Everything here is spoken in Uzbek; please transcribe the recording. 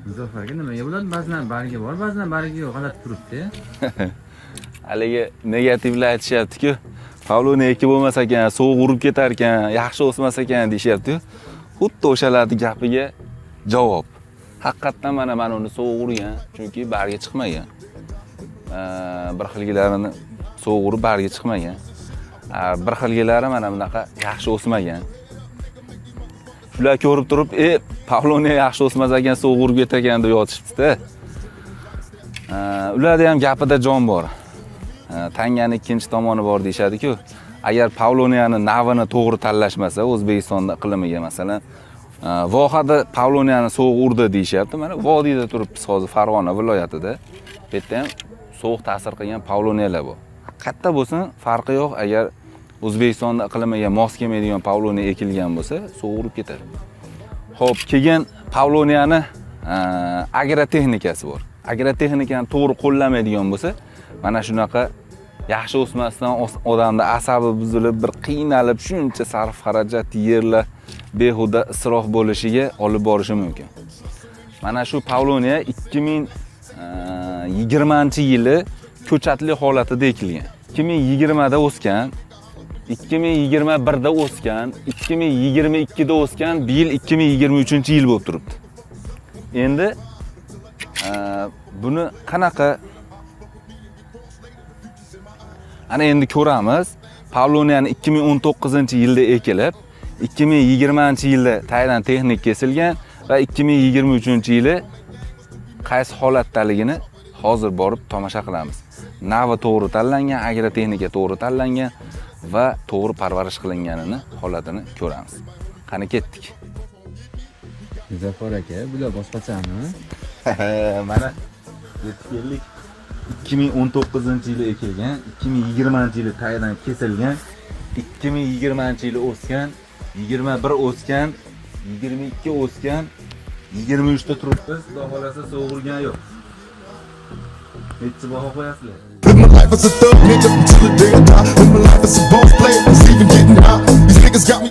Muzaffarga nimaga bo'ladi? Ba'zan bargi bor, ba'zan bargi yo'q, g'alati turibdi. Haligi negativlar aytishyapti-ku, Pavloni eki bo'lmas ekan, sovuq urib ketar ekan, yaxshi o'smas ekan deyishyapti-ku. Xuddi o'shalarning gapiga javob. Haqiqatan mana uni sovuq urgan, chunki bargi chiqmagan. Bir xilgilarini sovuq urib bargi chiqmagan. Bir xilgilari mana bunaqa yaxshi o'smagan. Shular ko'rib turib, Pavloni yaxshi o'smas ekan, sovuq urib ketar ekan deb yotishibdi-da. Ularda ham gapida jon bor. Tanganing ikkinchi tomoni bor deyshadi-ku. Agar Pavloniyaning navini to'g'ri tanlashmasa, O'zbekistonda iqlimiga masalan, vohada Pavloniyani sovuq urdi deyishyapti. Mana vodiyda turibmiz hozir Farg'ona viloyatida. Bu yerda ham sovuq ta'sir qilgan Pavloniyalar bor. Qayerda bo'lsin, farqi yo'q. Agar O'zbekistonda iqlimiga mos kelmaydigan Pavloniya ekilgan bo'lsa, sovuq urib ketadi. Xo'p, keyin Pavloniyani agrotexnikasi bor. Agrotexnikani to'g'ri qo'llamaydigan bo'lsa, mana shunaqa yaxshi o'smasdan odamda asabi buzilib, bir qiynalib, shuncha sarf xarajat yerlar behuda isrof bo'lishiga olib borishi mumkin. Mana shu Pavloniya 2020-yili ko'chatli holatida ekilgan. 2020da o'sgan, 2021da o'sgan, 2022da o'sgan, bu yil 2023-yil bo'lib turibdi. Endi buni qanaqa ana endi ko'ramiz. Pavloniyani 2019-yilda ekilib, 2020-yilda taydan texnik kesilgan va 2023-yili qaysi holatdaligini hozir borib tomosha qilamiz. Navi to'g'ri tanlangan, agrotexnika to'g'ri tanlangan va to'g'ri parvarish qilinganini holatini ko'ramiz. Qani ketdik. Muzaffar aka, bular boshqachami? Mana yetib 2019-yili ekilgan, 2020-yili taydan kesilgan, 2020-yili o'sgan, 21 o'sgan, 22 o'sgan, 23 da turibmiz. Xudo xolasa sovuq urgan yo'q. Necha baho qo'yasizlar? Live my life as a thug nigga until the day I die. Live my life as a boss player, see you getting out. These niggas got me.